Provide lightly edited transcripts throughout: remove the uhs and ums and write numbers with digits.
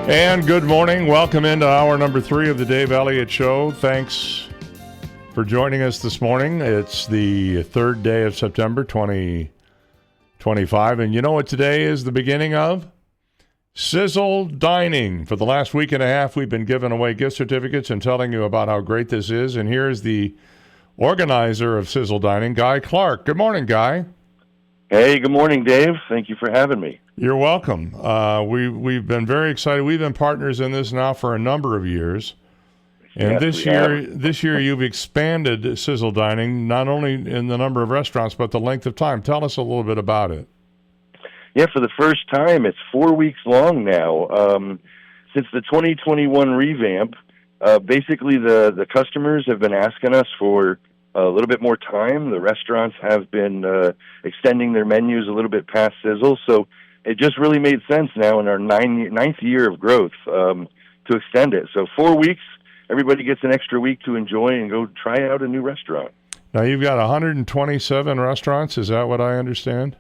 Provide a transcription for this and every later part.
And good morning. Welcome into hour number 3 of the Dave Elliott Show. Thanks for joining us this morning. It's the 3rd day of September 2025. And you know what today is the beginning of? Sizzle Dining. For the last week and a half, we've been giving away gift certificates and telling you about how great this is. And here's the organizer of Sizzle Dining, Guy Clarke. Good morning, Guy. Hey, good morning, Dave. Thank you for having me. You're welcome. We've been very excited. We've been partners in this now for a number of years. And Yes, this year you've expanded Sizzle Dining, not only in the number of restaurants, but the length of time. Tell us a little bit about it. Yeah, for the first time, it's 4 weeks long now. Since the 2021 revamp, basically the customers have been asking us for a little bit more time. The restaurants have been extending their menus a little bit past Sizzle, so it just really made sense now in our ninth year of growth to extend it. So 4 weeks, everybody gets an extra week to enjoy and go try out a new restaurant. Now, you've got 127 restaurants. Is that what I understand?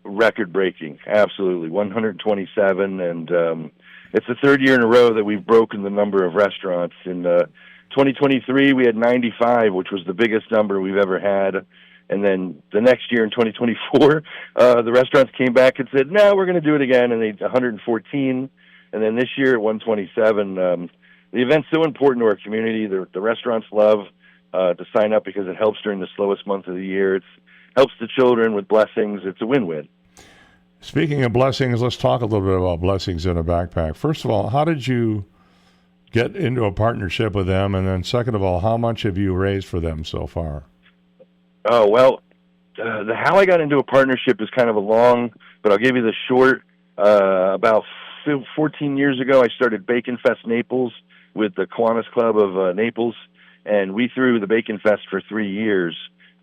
Record-breaking, absolutely, 127, and it's the 3rd year in a row that we've broken the number of restaurants. In 2023, we had 95, which was the biggest number we've ever had. And then the next year in 2024, the restaurants came back and said, no, we're going to do it again, and they 114. And then this year at 127, the event's so important to our community. The restaurants love to sign up because it helps during the slowest month of the year. It helps the children with blessings. It's a win-win. Speaking of blessings, let's talk a little bit about blessings in a backpack. First of all, how did you get into a partnership with them? And then second of all, how much have you raised for them so far? Oh, well, how I got into a partnership is kind of a long, but I'll give you the short. About 14 years ago, I started Bacon Fest Naples with the Kiwanis Club of Naples, and we threw the Bacon Fest for 3 years.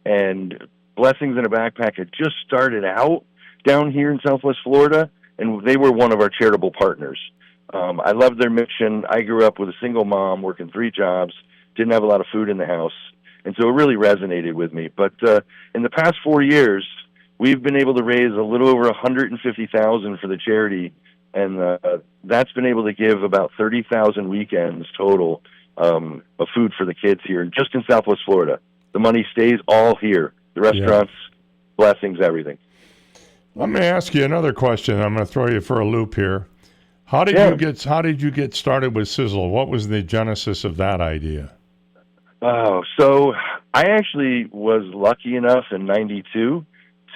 And Blessings in a Backpack had just started out down here in Southwest Florida, and they were one of our charitable partners. I loved their mission. I grew up with a single mom working 3 jobs, didn't have a lot of food in the house, and so it really resonated with me. But in the past 4 years, we've been able to raise a little over $150,000 for the charity, and that's been able to give about 30,000 weekends total of food for the kids here, just in Southwest Florida. The money stays all here. The restaurants, Blessings, everything. Let me ask you another question. I'm going to throw you for a loop here. How did you get started with Sizzle? What was the genesis of that idea? Oh, so I actually was lucky enough in '92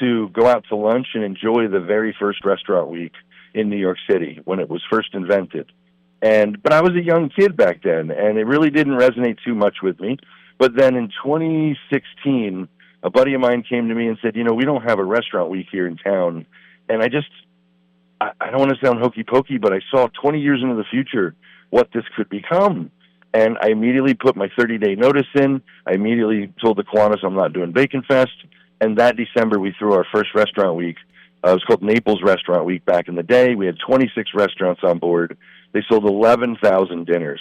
to go out to lunch and enjoy the very first restaurant week in New York City when it was first invented. But I was a young kid back then, and it really didn't resonate too much with me. But then in 2016, a buddy of mine came to me and said, we don't have a restaurant week here in town. And I don't want to sound hokey pokey, but I saw 20 years into the future what this could become. And I immediately put my 30-day notice in. I immediately told the Kiwanis I'm not doing Bacon Fest. And that December, we threw our first restaurant week. It was called Naples Restaurant Week back in the day. We had 26 restaurants on board. They sold 11,000 dinners.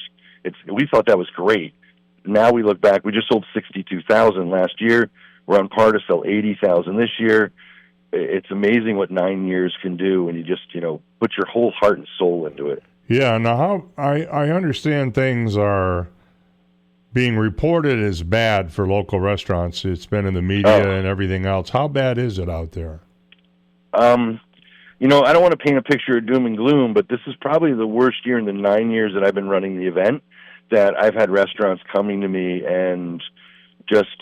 We thought that was great. Now we look back, we just sold 62,000 last year. We're on par to sell 80,000 this year. It's amazing what 9 years can do when you just, put your whole heart and soul into it. Yeah, now I understand things are being reported as bad for local restaurants. It's been in the media and everything else. How bad is it out there? I don't want to paint a picture of doom and gloom, but this is probably the worst year in the 9 years that I've been running the event that I've had restaurants coming to me and just...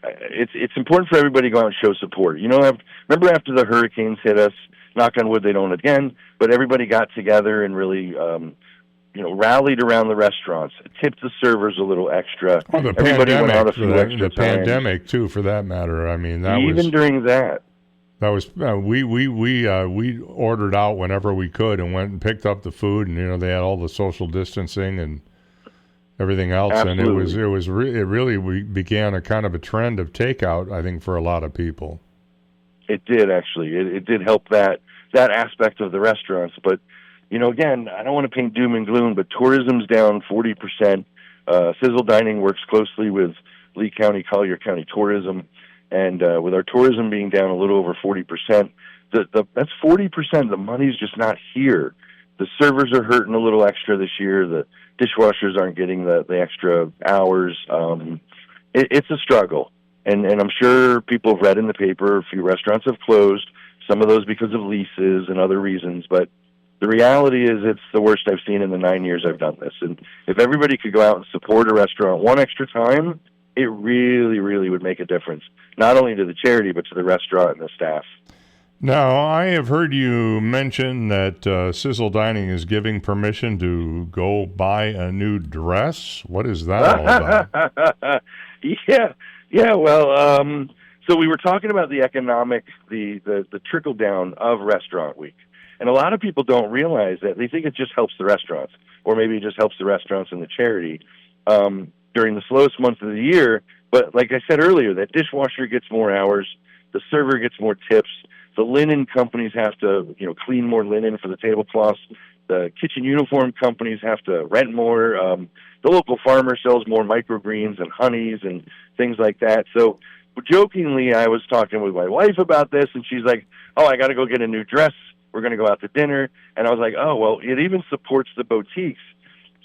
It's important for everybody to go out and show support. Remember after the hurricanes hit us, knock on wood they don't again, but everybody got together and really, rallied around the restaurants, tipped the servers a a extra. Oh, Everybody went out a few extra times. The pandemic too, for that matter. I mean, during that. That was we ordered out whenever we could and went and picked up the food, and they had all the social distancing and everything else. Absolutely. And we began a kind of a trend of takeout, I think, for a lot of people. It did, actually. It did help that aspect of the restaurants. But, again, I don't want to paint doom and gloom, but tourism's down 40%. Sizzle Dining works closely with Lee County, Collier County Tourism. And with our tourism being down a little over 40%, that's 40%. The money's just not here. The servers are hurting a little extra this year. The dishwashers aren't getting the extra hours. It's a struggle. And I'm sure people have read in the paper, a few restaurants have closed, some of those because of leases and other reasons. But the reality is it's the worst I've seen in the 9 years I've done this. And if everybody could go out and support a restaurant one extra time, it really, really would make a difference, not only to the charity, but to the restaurant and the staff. Now, I have heard you mention that Sizzle Dining is giving permission to go buy a new dress. What is that all about? Yeah. Well, so we were talking about the economic, the trickle down of Restaurant Week, and a lot of people don't realize that. They think it just helps the restaurants, or maybe it just helps the restaurants and the charity during the slowest month of the year. But like I said earlier, that dishwasher gets more hours, the server gets more tips. The linen companies have to, clean more linen for the tablecloths. The kitchen uniform companies have to rent more. The local farmer sells more microgreens and honeys and things like that. So jokingly, I was talking with my wife about this, and she's like, oh, I got to go get a new dress. We're going to go out to dinner. And I was like, oh, well, it even supports the boutiques.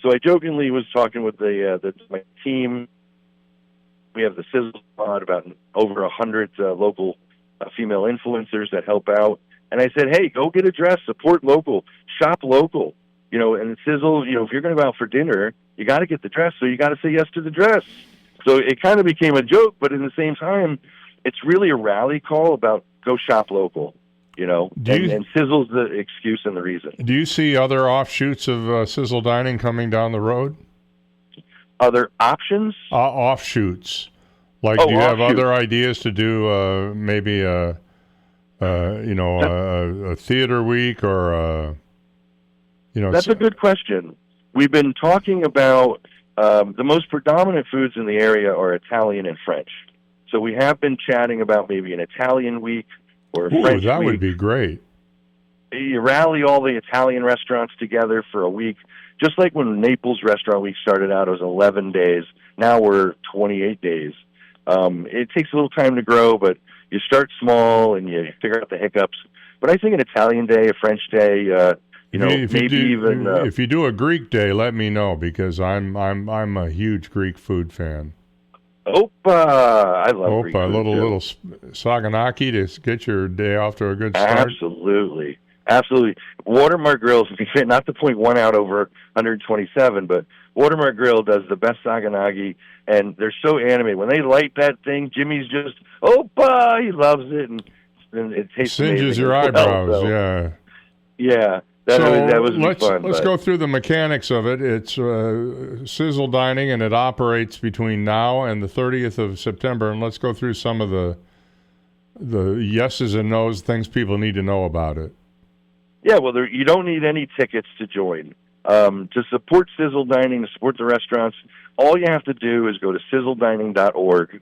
So I jokingly was talking with my team. We have the Sizzle Squad, about over 100 local female influencers that help out. And I said, hey, go get a dress, support local, shop local. And Sizzle, if you're going to go out for dinner, you got to get the dress, so you got to say yes to the dress. So it kind of became a joke, but at the same time, it's really a rally call about go shop local, and Sizzle's the excuse and the reason. Do you see other offshoots of Sizzle Dining coming down the road? Other options? Offshoots. Like, do you have other ideas to do maybe a theater week or That's a good question. We've been talking about the most predominant foods in the area are Italian and French. So we have been chatting about maybe an Italian week or a French that week. Would be great. You rally all the Italian restaurants together for a week. Just like when Naples Restaurant Week started out, it was 11 days. Now we're 28 days. It takes a little time to grow, but you start small and you figure out the hiccups. But I think an Italian day, a French day, if you do a Greek day, let me know, because I'm a huge Greek food fan. Opa, I love Greek food. A little saganaki to get your day off to a good start. Absolutely. Watermark Grills, not to point one out over 127, but Watermark Grill does the best saganagi, and they're so animated. When they light that thing, Jimmy's just, opa, he loves it, and it tastes amazing. Singes your eyebrows, yeah. Yeah, that was fun. Let's go through the mechanics of it. It's Sizzle Dining, and it operates between now and the 30th of September, and let's go through some of the yeses and nos, things people need to know about it. Yeah, well, you don't need any tickets to join. To support Sizzle Dining, to support the restaurants, all you have to do is go to sizzledining.org.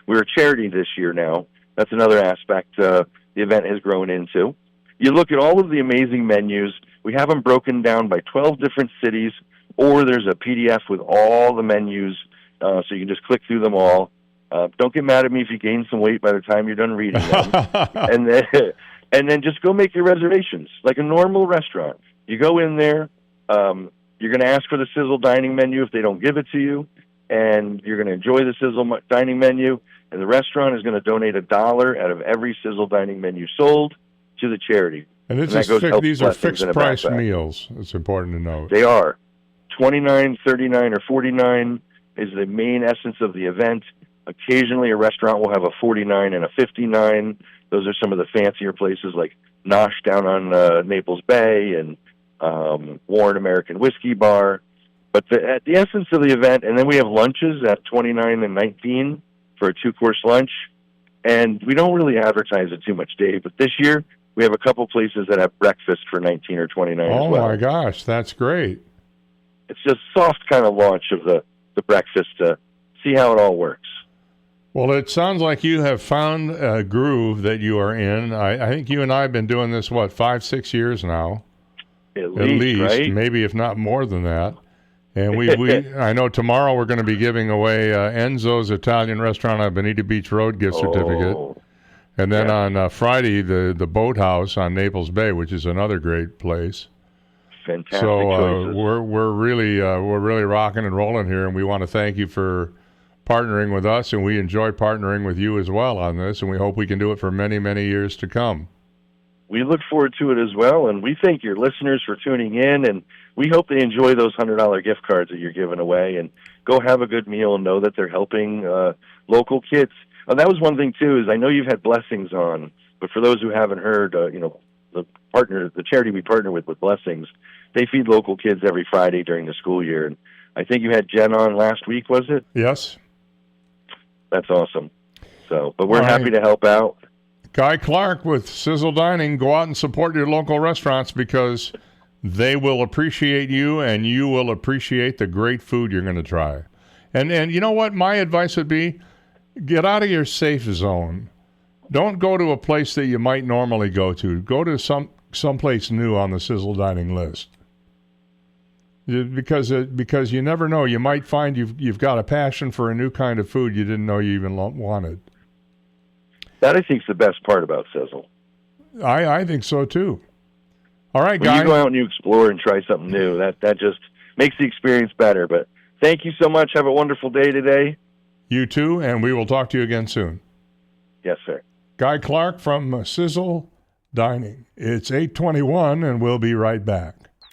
We're a charity this year now. That's another aspect the event has grown into. You look at all of the amazing menus. We have them broken down by 12 different cities, or there's a PDF with all the menus, so you can just click through them all. Don't get mad at me if you gain some weight by the time you're done reading them. And then just go make your reservations like a normal restaurant. You go in there, you're going to ask for the Sizzle Dining menu if they don't give it to you, and you're going to enjoy the Sizzle Dining menu, and the restaurant is going to donate $1 out of every Sizzle Dining menu sold to the charity. And these are fixed price meals. It's important to note. They are. $29, $39, or $49 is the main essence of the event. Occasionally a restaurant will have a $49 and a $59. Those are some of the fancier places like Nosh down on Naples Bay and Warren American Whiskey Bar. But at the essence of the event, and then we have lunches at $29 and $19 for a 2-course lunch. And we don't really advertise it too much, Dave, but this year we have a couple places that have breakfast for $19 or $29 as well. Oh, my gosh, that's great. It's just soft kind of launch of the breakfast to see how it all works. Well, it sounds like you have found a groove that you are in. I think you and I have been doing this, 5-6 years now? At least, right? Maybe if not more than that. And I know tomorrow we're going to be giving away Enzo's Italian Restaurant on Bonita Beach Road gift certificate. And then on Friday, the Boathouse on Naples Bay, which is another great place. Fantastic So choices. we're really rocking and rolling here, and we want to thank you for partnering with us, and we enjoy partnering with you as well on this, and we hope we can do it for many, many years to come. We look forward to it as well, and we thank your listeners for tuning in, and we hope they enjoy those $100 gift cards that you're giving away, and go have a good meal and know that they're helping local kids. And that was one thing, too, is I know you've had Blessings on, but for those who haven't heard, the charity we partner with Blessings, they feed local kids every Friday during the school year, and I think you had Jen on last week, was it? Yes. That's awesome. So, but we're All happy right. to help out. Guy Clarke with Sizzle Dining. Go out and support your local restaurants because they will appreciate you and you will appreciate the great food you're going to try. And you know what? My advice would be get out of your safe zone. Don't go to a place that you might normally go to. Go to someplace new on the Sizzle Dining list. Because you never know. You might find you've got a passion for a new kind of food you didn't know you even wanted. That, I think, is the best part about Sizzle. I think so, too. All right, When Guy. you go out and you explore and try something new, that just makes the experience better. But thank you so much. Have a wonderful day today. You too, and we will talk to you again soon. Yes, sir. Guy Clarke from Sizzle Dining. It's 8:21, and we'll be right back.